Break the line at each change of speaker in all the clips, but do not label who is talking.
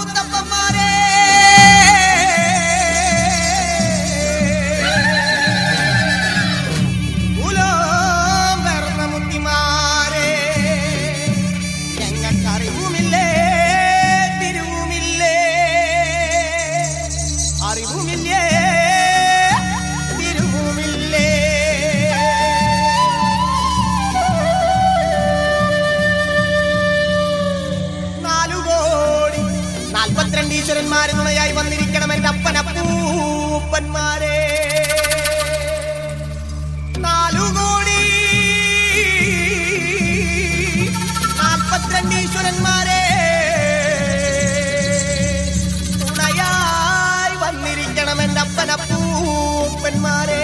മുത്തപ്പന്മാരെ ഈശ്വരന്മാരെ നുണയായി വന്നിരിക്കണം എന്റെ അപ്പനപ്പൂപ്പന്മാരെ 4 കോടി 42 ഈശ്വരന്മാരെ നുണയായി വന്നിരിക്കണം എന്റെ അപ്പനപ്പൂപ്പന്മാരെ.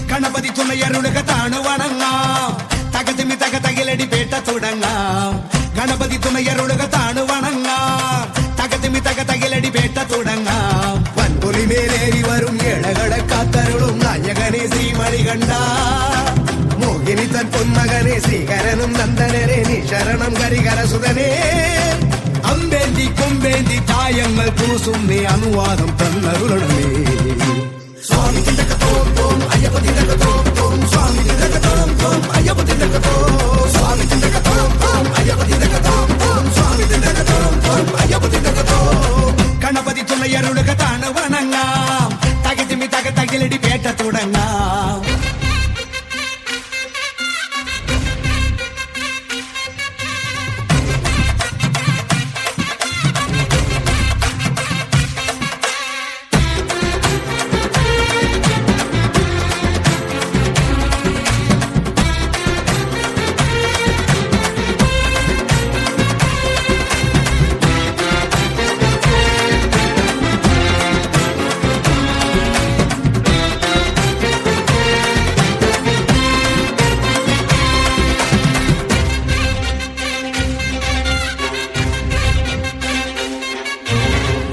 ഗണപതി തുണയരുളുക താണു വണങ്ങാം, തകതിമി തകതകിലടി പേട്ട തുടങ്ങാം. ഗണപതി തുണയരുളുക താണു വണങ്ങാം, തകതിമി തകതകിലടി പേട്ട തുടങ്ങാം. വൻപുലി മേലേറി വരും ഏഴകളെ കാത്തരുളും നായകനെ ശ്രീമണികണ്ഠ, മോഹിനി തൻ പൊന്മകനെ ശ്രീകരനും നന്ദനരെ നീ ശരണം കരികരസുതനെ. അമ്പേന്തി കൊമ്പേന്തി തായങ്ങൾ പൂസും നീ അനുവാദം തന്നരുളണമേ. സ്വാമി തിണ്ടകത്തോം തോം അയ്യപ്പ തിണ്ടകത്തോം തോം, സ്വാമി തിണ്ടകത്തോം തോം അയ്യപ്പ തിണ്ടകത്തോം, സ്വാമി തിണ്ടകത്തോം തോം അയ്യപ്പ തിണ്ടകത്തോം തോം, സ്വാമി തിണ്ടകത്തോം തോം അയ്യപ്പ തിണ്ടകത്തോം. ഗണപതി തുണയരുളുക താണു വണങ്ങാം, തകതിമി തകതകിലടി പേട്ട തുടങ്ങാം.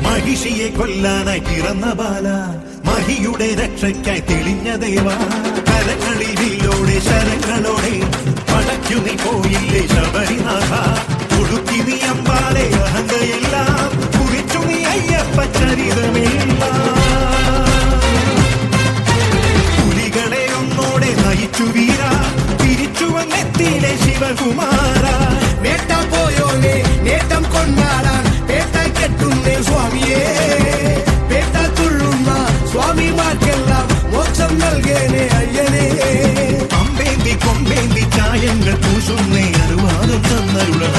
മഹിഷിയെ കൊല്ലാനായി പിറന്ന ബാല, മഹിയുടെ രക്ഷയ്ക്കായി തെളിഞ്ഞ ദേവ. കരങ്ങളിൽ വില്ലോടെ ശരങ്ങളോടെ പടയ്ക്കു നീ പോയില്ലേ ശബരിനാഥ. ഒടുക്കി നീ അമ്പാലെ അഹങ്കയെല്ലാം കുറിച്ചു നീ അയ്യപ്പ ചരിതമെല്ലാം. പുലികളെ ഒന്നോടെ നയിച്ചു വീര, തിരിച്ചു വന്നെത്തിയിലെ ശിവകുമാര.
വേട്ട പോയോനെ നേട്ടം കൊണ്ടാടാൻ പേട്ട കെട്ടുന്നേ സ്വാമിയേ. പേട്ട തുള്ളുന്ന സ്വാമിമാർക്കെല്ലാം മോക്ഷം നൽകേനെ അയ്യനേ.
അമ്പേന്തി കൊമ്പേന്തി ചായങ്ങൾ പൂശുന്നേ അനുവാദം തന്നരുള.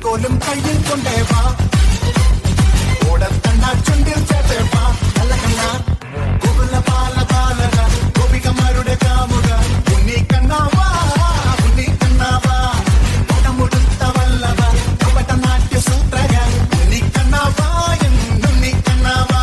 കോലും കയ്യിൽ കൊണ്ടേ വാ ഓടത്തണ്ണ ചുണ്ടിൽ ചേർത്തേ വാ നല്ല കണ്ണ ഗോകുല പാല പാലക ഗോപികമാരുടെ കാമുക ഉണ്ണി കണ്ണാവാ പടമുടുത്ത വല്ലവ കപട നാട്യ സൂത്രക ഉണ്ണി കണ്ണാവാ ഉണ്ണി കണ്ണാവാ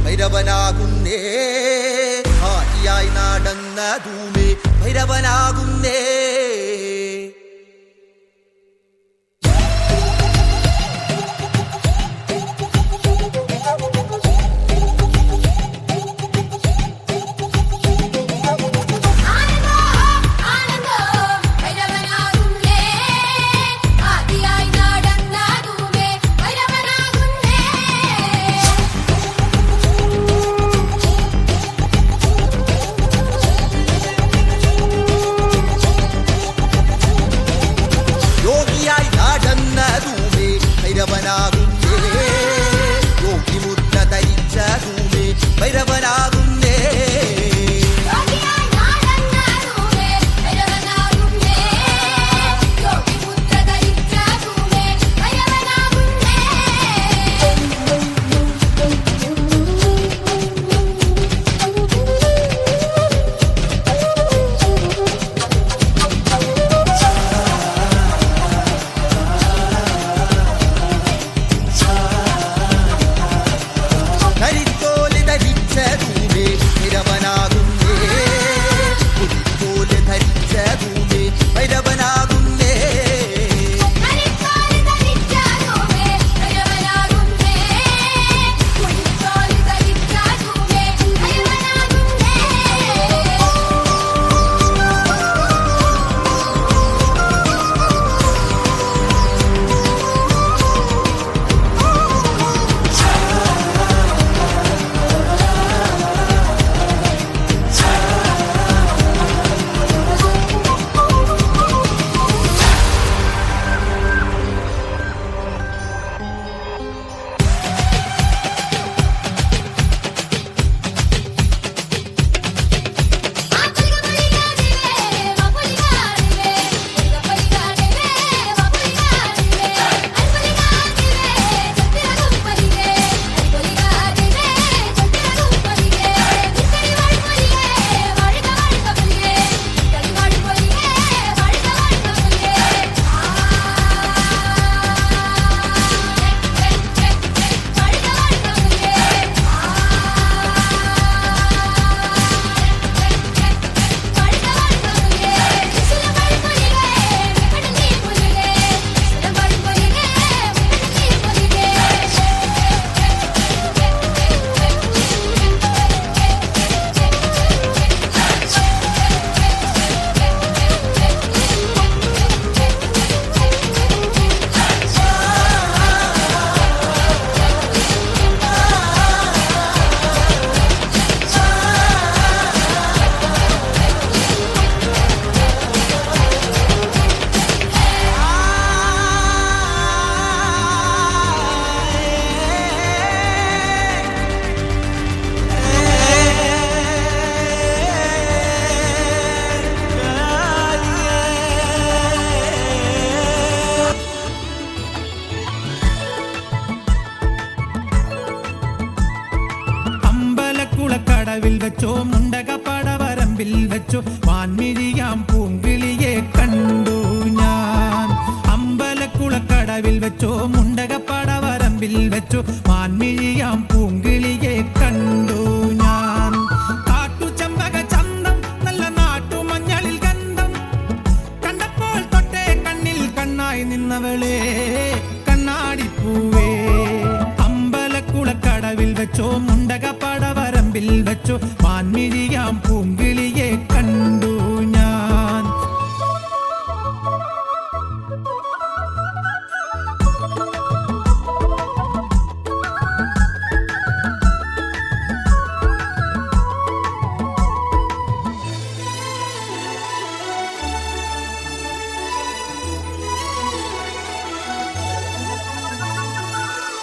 ഭൈരവനാകുന്നേ ആദിയായി നടന്നതുമേ ഭൈരവനാകുന്നേ ഭൈരവനാകുന്നേ യോഗിമുദ്ര ധരിച്ച ധൂമേ ഭൈരവനാകുന്നേ ധരിത്തോല് ധരിച്ച ധൂമേ ഭൈരവനാകുന്നേ പുലിത്തോല് ധരിച്ച ധൂമേ ഭൈരവനാകുന്നേ
അമ്പലക്കുളക്കടവിൽ വെച്ചോ മുണ്ടകപ്പടവരമ്പിൽ വെച്ചോ വാൻമിഴിയാം പൂങ്കിളിയെ കണ്ടു ഞാൻ. അമ്പലക്കുളക്കടവിൽ വെച്ചോ മുണ്ടകപ്പടവരമ്പിൽ വെച്ചോ വാൻമിഴിയാം പൂങ്കിളിയെ കണ്ടു ഞാൻ. കാട്ടുചെമ്പക ചന്തം നല്ല നാട്ടുമഞ്ഞളിൽ ഗന്ധം കണ്ടപ്പോൾ തൊട്ടേ കണ്ണിൽ കണ്ണായി നിന്നവളെ കണ്ണാടിപ്പൂവേ. അമ്പലക്കുളക്കടവിൽ വെച്ചോ മുണ്ടകപ്പടവരമ്പിൽ വെച്ചോ വാൻമിഴിയാം പൂങ്കിളിയെ കണ്ടു ഞാൻ.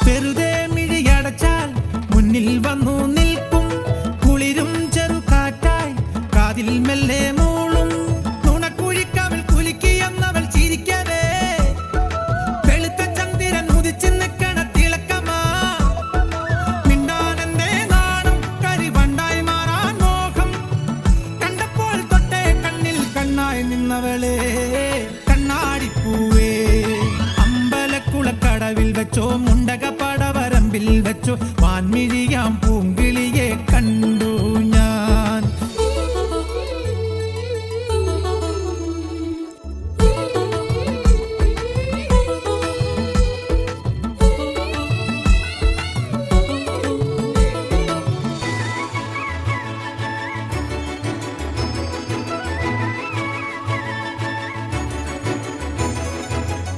വെറുതെ മിഴിയടച്ചാൽ മുന്നിൽ വന്നു നിൽക്കും കുളിരും ചെറുകാറ്റായി കാതിൽ മെല്ലെ മൂളും നുണക്കുഴിക്കവൾ കുലുക്കിയെന്നവൾ ചിരിക്കവേ വെളുത്ത ചന്ദ്രൻ ഉദിച്ചു നിൽക്കണ തിളക്കമാ മിണ്ടാനെന്തേ നാണം കരിവണ്ടായി മാറാൻ മോഹം കണ്ടപ്പോൾ തൊട്ടേ കണ്ണിൽ കണ്ണായി നിന്നവളെ കണ്ണാടിപ്പൂവേ. അമ്പലക്കുളക്കടവിൽ വെച്ചോ മുണ്ടകപ്പടവരമ്പിൽ വെച്ചോ വാൻമിഴിയാം പൂങ്കിളിയെ കണ്ടു ഞാൻ.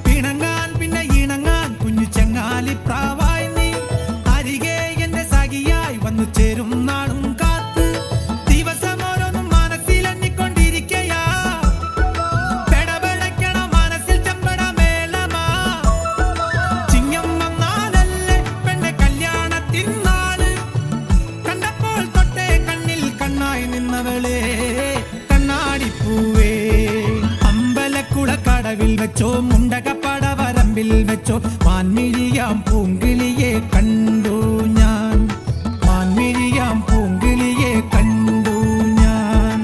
പിണങ്ങാൻ പിന്നെ ഇണങ്ങാൻ കുഞ്ഞു ചങ്ങാലിപ്രാവായി നീ അരികെ എന്റെ സഖിയായി വന്നു ചേരും നാളും കാത്ത് വെച്ചോ മാൻമിഴിയാം പൂങ്കിളിയെ കണ്ടു ഞാൻ. മാൻമിഴിയാം പൂങ്കിളിയെ കണ്ടു ഞാൻ.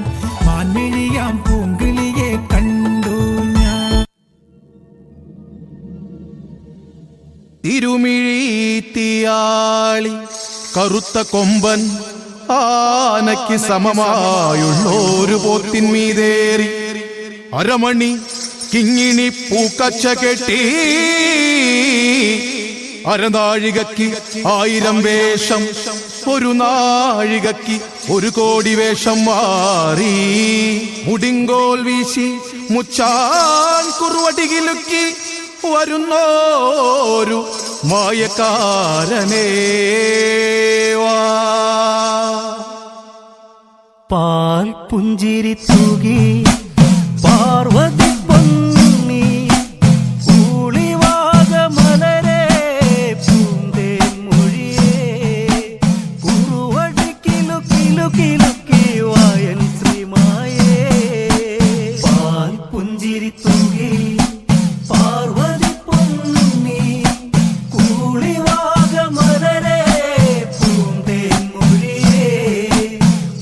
മാൻമിഴിയാം പൂങ്കിളിയെ കണ്ടു ഞാൻ.
തിരുമിഴിത്തിയാളി കറുത്ത കൊമ്പൻ ആനയ്ക്ക് സമമായുള്ളൊരു പോത്തിന്മീതേറി അരമണി കിങ്ങിണി പൂക്കച്ച കെട്ടി അരനാഴികയ്ക്ക് 1000 വേഷം, ഒരു നാഴികയ്ക്ക് 1 കോടി വേഷം മാറി. മുടിങ്കോൽ വീശി മുച്ചാൻ കുറുവടികിലുക്കി വരുന്നോരു മായക്കാരനേ വാ.
പാൽ പുഞ്ചിരി തൂകി പാർവതി പൊന്നി കൂളിവാക മലരെ പൂന്തേൻ മൊഴിയേ കുറുവടി കിലുക്കി വായൻ ശ്രീമായേ. പാൽ പുഞ്ചിരി തൂകി പാർവതി പൊന്നി കൂളിവാക മലരെ പൂന്തേൻ മൊഴിയേ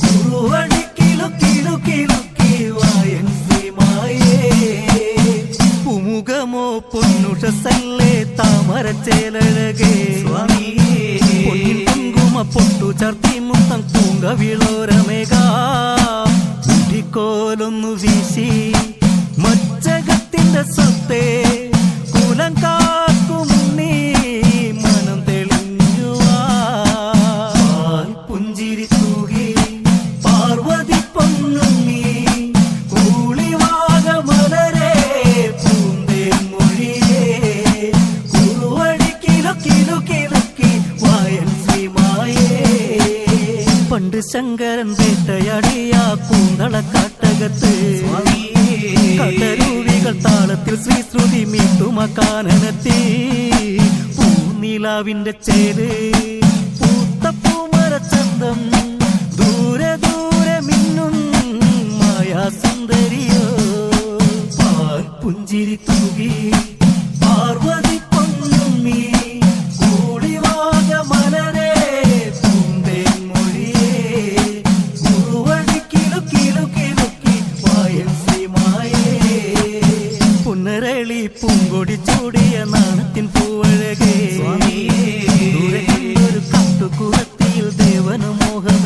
കുറുവടി കിലുക്കി വായൻ ശ്രീമായേ. പുമുഖമോ പൊന്നുഷസല്ലേ താമരച്ചേലഴകേ പൊന്നിൻ കുങ്കുമ പൊട്ടു ചർത്തി മുത്തം തൂങ്കവിളോരമേക മുടിക്കോലൊന്നു വീശി മച്ചകത്തിന്റെ സ്വത്തേ കുലം കാക്കുമുന്നീ മനം തെളിഞ്ഞുവാ. പുഞ്ചിരി തൂകി പാർവതി പൊന്നുണ്ണി കൂളിവാക മലരെ പൂന്തേൻ മൊഴിയേ കുറുവടി കിലുക്കി വായൻ ശ്രീമായേ. പണ്ട് ശങ്കരൻ വേട്ടയാടിയ കൂന്തളക്കാട്ടകത്ത് കടരൂവികൾ താളത്തിൽ ശ്രീശ്രുതി മീട്ടുമക്കാനനത്തി പൂനിലാവിന്റെ ചേര് പൂത്തപ്പൂമരച്ചന്തം ദൂരെ മിന്നും മായാ സുന്ദരിയോ. പാൽ പുഞ്ചിരി തൂകി പാർവതി പൊന്നുണ്ണി കൂളിവാക മലരെ പൂന്തേൻ മൊഴിയേ കുറുവടി കിലുക്കി വായൻ ശ്രീമായേ. പുന്നരളി പൂങ്കൊടി ചൂടിയ നാണത്തിൻ പൂവഴകേ ദൂരെ ഒരു കാട്ടുകുളത്തിയിൽ ദേവനു മോഹം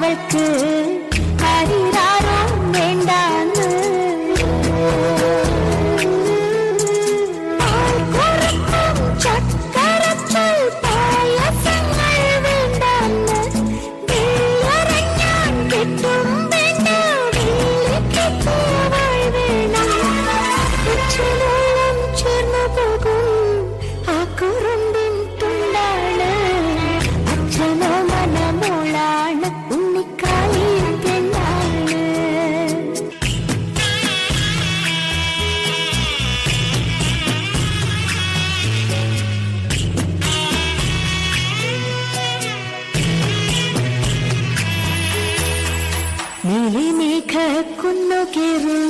அவளுக்கு ஹரிராரம் வேண்டான்னு சக்கரச்சல் பாயசங்கள் வேண்டான்னு வெள்ளரஞ்சான் கெட்டும் வேண்டாம் வெள்ளிக்கு வாழ் வேண்டாம் உச்சநூலம் ചേർന്നു പോകും ആ കുറുമ്പിൻ തുണ്ടാണ് അച്ഛനോ മനമോളാണ് ഉണ്ണിക്കാളി പെണ്ണാണ് നീലിമേഘ കുന്നുകേറും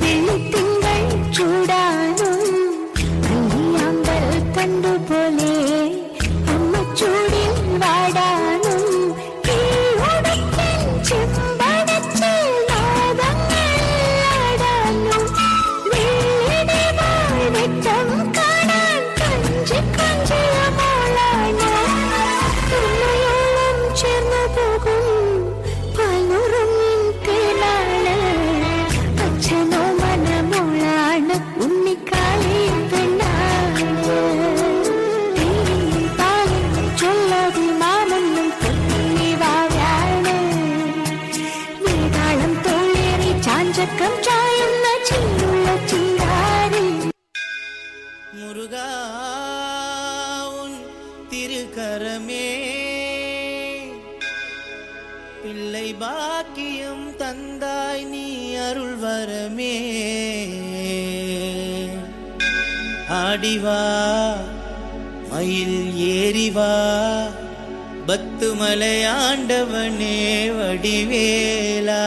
വെള്ളിത്തിങ്കൾ ചൂടാനും അല്ലിയാമ്പൽ കണ്ടുപോലെ അമ്മ ചൂടിൽ വാടാനും ഈ ഉടുപ്പിൻ ചെമ്പടത്തിൽ നാദങ്ങൾ ആടാനും വെള്ളിടെ വാഴവെട്ടം കാണാൻ കഞ്ചി കഞ്ചിയ മോളാണ് തുമ്മയോളം ചേർന്നു പോകും പാലുറങ്ങിൻ തേനാണ് അച്ഛനോ മനമോളാണ് ഉണ്ണിക്കാളി പെണ്ണാണ് പാലും ചൊല്ലഭിമാനൊന്നും പൊന്നിവാഴാണ് വേതാളം തോളേറി ചാഞ്ചക്കം ചായുന്ന ചിന്നുള്ള ചിങ്കാരി
முருகா உன் திருக்கரமே பிள்ளை பாக்கியம் தந்தாய் நீ அருள் வரமே ஆடிவா மயில் ஏறிவா பத்துமலை ஆண்டவனே வடிவேலா